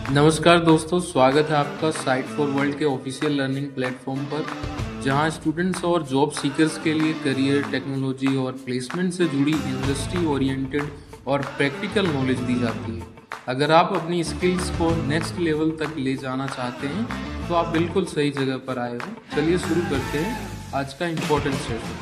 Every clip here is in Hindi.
नमस्कार दोस्तों, स्वागत है आपका साइट फॉर वर्ल्ड के ऑफिशियल लर्निंग प्लेटफॉर्म पर, जहां स्टूडेंट्स और जॉब सीकर्स के लिए करियर, टेक्नोलॉजी और प्लेसमेंट से जुड़ी इंडस्ट्री ओरिएंटेड और प्रैक्टिकल नॉलेज दी जाती है। अगर आप अपनी स्किल्स को नेक्स्ट लेवल तक ले जाना चाहते हैं तो आप बिल्कुल सही जगह पर आए हो। चलिए शुरू करते हैं आज का इम्पोर्टेंट सेशन।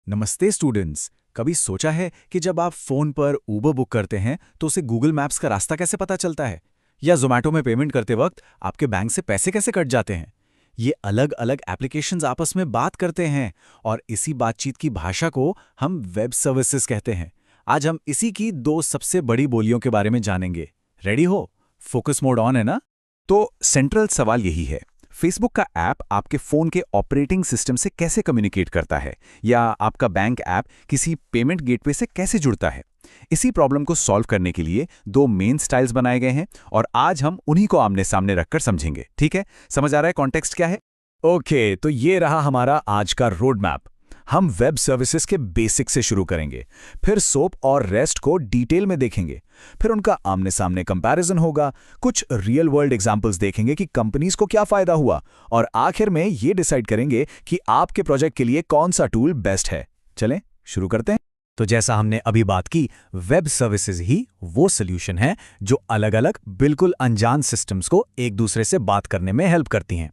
नमस्ते स्टूडेंट्स। कभी सोचा है कि जब आप फोन पर उबर बुक करते हैं तो उसे गूगल मैप्स का रास्ता कैसे पता चलता है, या जोमेटो में पेमेंट करते वक्त आपके बैंक से पैसे कैसे कट जाते हैं? ये अलग अलग एप्लीकेशंस आपस में बात करते हैं और इसी बातचीत की भाषा को हम वेब सर्विसेज कहते हैं। आज हम इसी की दो सबसे बड़ी बोलियों के बारे में जानेंगे। रेडी हो? फोकस मोड ऑन है ना? तो सेंट्रल सवाल यही है, फेसबुक का ऐप आपके फ़ोन के ऑपरेटिंग सिस्टम से कैसे कम्युनिकेट करता है, या आपका बैंक ऐप किसी पेमेंट गेटवे से कैसे जुड़ता है? इसी प्रॉब्लम को सॉल्व करने के लिए दो मेन स्टाइल्स बनाए गए हैं और आज हम उन्हीं को आमने सामने रखकर समझेंगे। ठीक है, समझ आ रहा है कॉन्टेक्स्ट क्या है? ओके, तो ये रहा हमारा आज का रोड मैप। हम वेब सर्विसेज के बेसिक से शुरू करेंगे, फिर सोप और रेस्ट को डिटेल में देखेंगे, फिर उनका आमने सामने कंपैरिजन होगा, कुछ रियल वर्ल्ड एग्जांपल्स देखेंगे कि कंपनीज को क्या फायदा हुआ, और आखिर में ये डिसाइड करेंगे कि आपके प्रोजेक्ट के लिए कौन सा टूल बेस्ट है। चलें शुरू करते हैं। तो जैसा हमने अभी बात की, वेब सर्विसेज ही वो सोल्यूशन है जो अलग अलग बिल्कुल अनजान सिस्टम्स को एक दूसरे से बात करने में हेल्प करती हैं।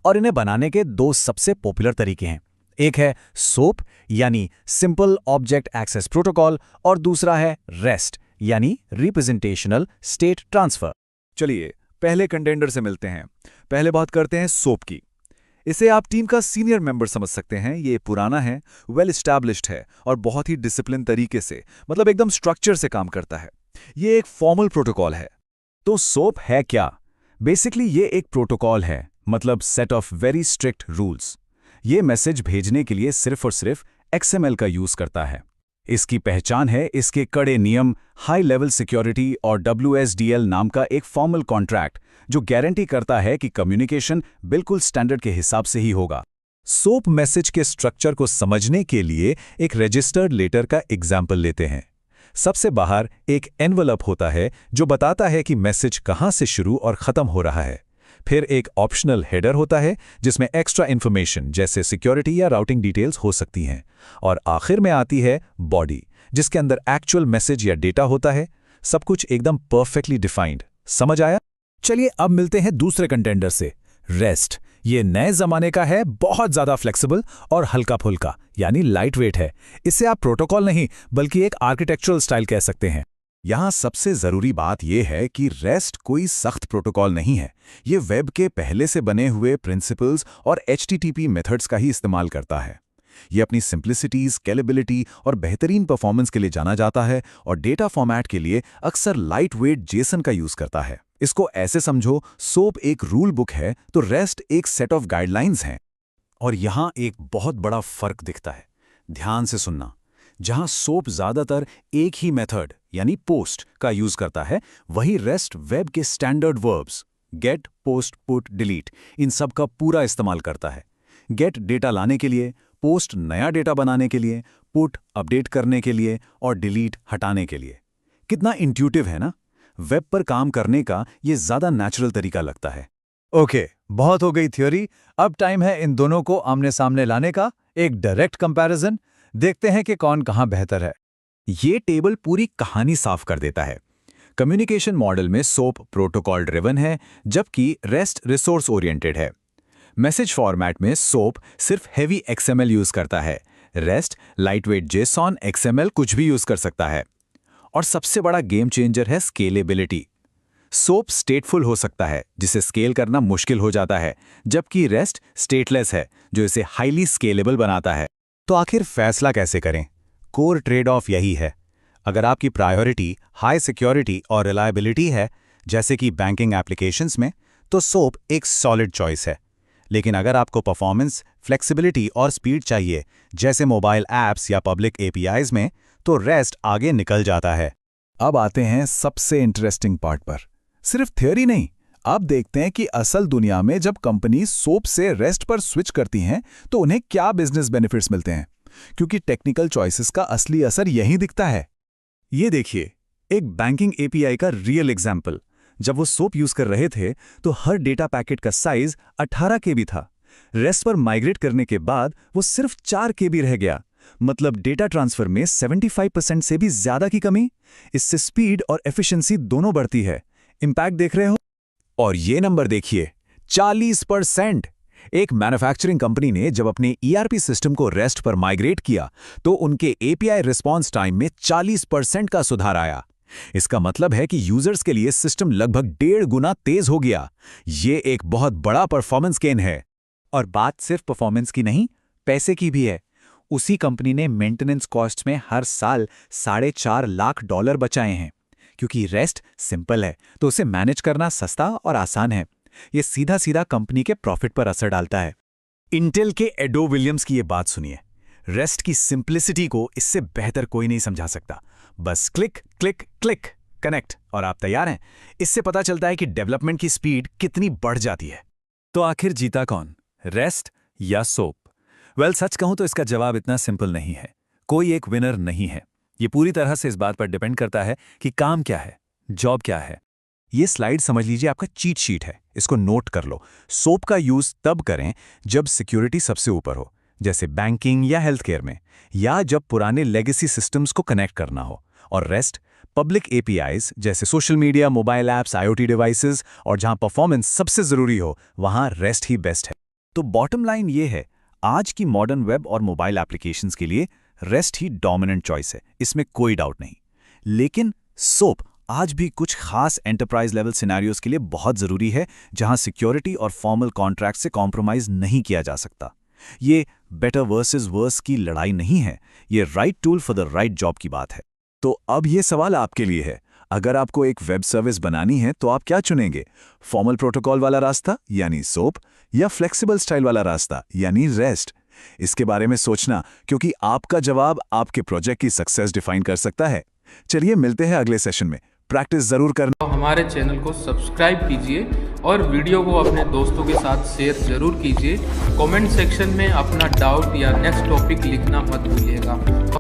और इन्हें बनाने के दो सबसे पॉपुलर तरीके हैं। एक है सोप यानी सिंपल ऑब्जेक्ट एक्सेस प्रोटोकॉल, और दूसरा है रेस्ट यानी रिप्रेजेंटेशनल स्टेट ट्रांसफर। चलिए पहले कंटेंडर से मिलते हैं। पहले बात करते हैं सोप की। इसे आप टीम का सीनियर मेंबर समझ सकते हैं। ये पुराना है, वेल एस्टैब्लिश्ड है और बहुत ही डिसिप्लिन तरीके से, मतलब एकदम स्ट्रक्चर से काम करता है। ये एक फॉर्मल प्रोटोकॉल है। तो सोप है क्या? बेसिकली ये एक प्रोटोकॉल है, मतलब set of very strict rules. ये मैसेज भेजने के लिए सिर्फ और सिर्फ XML का यूज करता है। इसकी पहचान है इसके कड़े नियम, हाई लेवल सिक्योरिटी और WSDL नाम का एक फॉर्मल कॉन्ट्रैक्ट जो गारंटी करता है कि कम्युनिकेशन बिल्कुल स्टैंडर्ड के हिसाब से ही होगा। सोप मैसेज के स्ट्रक्चर को समझने के लिए एक रजिस्टर्ड लेटर का एग्जाम्पल लेते हैं। सबसे बाहर एक एनवलप होता है जो बताता है कि मैसेज कहां से शुरू और खत्म हो रहा है। फिर एक ऑप्शनल हेडर होता है जिसमें एक्स्ट्रा इन्फॉर्मेशन जैसे सिक्योरिटी या राउटिंग डिटेल्स हो सकती हैं। और आखिर में आती है बॉडी, जिसके अंदर एक्चुअल मैसेज या डेटा होता है। सब कुछ एकदम परफेक्टली डिफाइंड। समझ आया? चलिए अब मिलते हैं दूसरे कंटेंडर से, रेस्ट। ये नए जमाने का है, बहुत ज्यादा फ्लेक्सिबल और हल्का फुल्का यानी लाइट वेट है। इसे आप प्रोटोकॉल नहीं बल्कि एक आर्किटेक्चरल स्टाइल कह सकते हैं। यहाँ सबसे जरूरी बात यह है कि रेस्ट कोई सख्त प्रोटोकॉल नहीं है। ये वेब के पहले से बने हुए प्रिंसिपल्स और HTTP मेथड्स का ही इस्तेमाल करता है। ये अपनी सिंप्लिसिटी, स्केलेबिलिटी और बेहतरीन परफॉर्मेंस के लिए जाना जाता है, और डेटा फॉर्मेट के लिए अक्सर लाइट वेट जेसन का यूज करता है। इसको ऐसे समझो, सोप एक रूल बुक है तो रेस्ट एक सेट ऑफ गाइडलाइंस हैं। और यहाँ एक बहुत बड़ा फर्क दिखता है, ध्यान से सुनना। जहां सोप ज्यादातर एक ही मेथड यानी पोस्ट का यूज करता है, वही रेस्ट वेब के standard verbs get, post, put, delete इन सब का पूरा इस्तेमाल करता है। गेट डेटा लाने के लिए, पोस्ट नया डेटा बनाने के लिए, पुट अपडेट करने के लिए और डिलीट हटाने के लिए। कितना इंट्यूटिव है ना? वेब पर काम करने का ये ज्यादा नेचुरल तरीका लगता है। ओके, बहुत हो गई थ्योरी। अब टाइम है इन दोनों को आमने सामने लाने का, एक डायरेक्ट कंपैरिजन। देखते हैं कि कौन कहां बेहतर है। ये टेबल पूरी कहानी साफ कर देता है। कम्युनिकेशन मॉडल में सोप प्रोटोकॉल ड्रिवन है, जबकि रेस्ट रिसोर्स ओरिएंटेड है। मैसेज फॉर्मेट में सोप सिर्फ हेवी XML यूज करता है, रेस्ट लाइटवेट JSON, XML कुछ भी यूज कर सकता है। और सबसे बड़ा गेम चेंजर है स्केलेबिलिटी। सोप स्टेटफुल हो सकता है, जिसे स्केल करना मुश्किल हो जाता है, जबकि रेस्ट स्टेटलेस है, जो इसे हाईली स्केलेबल बनाता है। तो आखिर फैसला कैसे करें? कोर ट्रेड ऑफ यही है। अगर आपकी प्रायोरिटी हाई सिक्योरिटी और रिलायबिलिटी है, जैसे कि बैंकिंग एप्लीकेशंस में, तो सोप एक सॉलिड चॉइस है। लेकिन अगर आपको परफॉर्मेंस, फ्लेक्सिबिलिटी और स्पीड चाहिए, जैसे मोबाइल ऐप्स या पब्लिक APIs में, तो रेस्ट आगे निकल जाता है। अब आते हैं सबसे इंटरेस्टिंग पार्ट पर। सिर्फ थ्योरी नहीं, अब देखते हैं कि असल दुनिया में जब कंपनी सोप से रेस्ट पर स्विच करती हैं तो उन्हें क्या बिजनेस बेनिफिट्स मिलते हैं, क्योंकि टेक्निकल चॉइसेस का असली असर यहीं दिखता है। ये देखिए, एक बैंकिंग API का रियल एग्जाम्पल। जब वो सोप यूज कर रहे थे तो हर डेटा पैकेट का साइज 18 केबी था। रेस्ट पर माइग्रेट करने के बाद वो सिर्फ 4 केबी रह गया। मतलब डेटा ट्रांसफर में 75% से भी ज्यादा की कमी। इससे स्पीड और एफिशिएंसी दोनों बढ़ती है। इंपैक्ट देख रहे हो? और ये नंबर देखिए, 40%। एक मैन्युफैक्चरिंग कंपनी ने जब अपने ईआरपी सिस्टम को रेस्ट पर माइग्रेट किया तो उनके एपीआई रिस्पॉन्स टाइम में 40% का सुधार आया। इसका मतलब है कि यूजर्स के लिए सिस्टम लगभग 1.5 गुना तेज हो गया। ये एक बहुत बड़ा परफॉर्मेंस गेन है। और बात सिर्फ परफॉर्मेंस की नहीं, पैसे की भी है। उसी कंपनी ने मेंटेनेंस कॉस्ट में हर साल $4.5 लाख बचाए हैं। क्योंकि रेस्ट सिंपल है तो उसे मैनेज करना सस्ता और आसान है। ये सीधा सीधा कंपनी के प्रॉफिट पर असर डालता है। इंटेल के एडो विलियम्स की ये बात सुनिए। रेस्ट की सिंप्लिसिटी को इससे बेहतर कोई नहीं समझा सकता। बस क्लिक क्लिक क्लिक, कनेक्ट, और आप तैयार हैं। इससे पता चलता है कि डेवलपमेंट की स्पीड कितनी बढ़ जाती है। तो आखिर जीता कौन, रेस्ट या सोप? वेल, सच कहूं तो इसका जवाब इतना सिंपल नहीं है। कोई एक विनर नहीं है। ये पूरी तरह से इस बात पर डिपेंड करता है कि काम क्या है, जॉब क्या है। ये स्लाइड समझ लीजिए आपका चीट शीट है, इसको नोट कर लो। सोप का यूज तब करें जब सिक्योरिटी सबसे ऊपर हो, जैसे बैंकिंग या हेल्थ केयर में, या जब पुराने लेगेसी सिस्टम्स को कनेक्ट करना हो। और रेस्ट पब्लिक एपीआईज जैसे social media, mobile apps, IoT devices, और जहां परफॉर्मेंस सबसे जरूरी हो वहां रेस्ट ही बेस्ट है। तो बॉटम लाइन ये है, आज की मॉडर्न वेब और मोबाइल एप्लीकेशंस के लिए रेस्ट ही डोमिनेंट चॉइस है, इसमें कोई डाउट नहीं। लेकिन सोप आज भी कुछ खास एंटरप्राइज लेवल सिनेरियोज के लिए बहुत जरूरी है, जहां सिक्योरिटी और फॉर्मल कॉन्ट्रैक्ट से कॉम्प्रोमाइज नहीं किया जा सकता। ये बेटर वर्सेस वर्स की लड़ाई नहीं है, ये right tool for the right job की बात है। तो अब ये सवाल आपके लिए है, अगर आपको एक वेब सर्विस बनानी है तो आप क्या चुनेंगे? फॉर्मल प्रोटोकॉल वाला रास्ता यानी सोप, या फ्लेक्सिबल स्टाइल वाला रास्ता यानी रेस्ट? इसके बारे में सोचना, क्योंकि आपका जवाब आपके प्रोजेक्ट की सक्सेस डिफाइन कर सकता है। चलिए मिलते हैं अगले सेशन में। प्रैक्टिस जरूर करना। तो हमारे चैनल को सब्सक्राइब कीजिए और वीडियो को अपने दोस्तों के साथ शेयर जरूर कीजिए। कमेंट सेक्शन में अपना डाउट या नेक्स्ट टॉपिक लिखना मत भूलिएगा।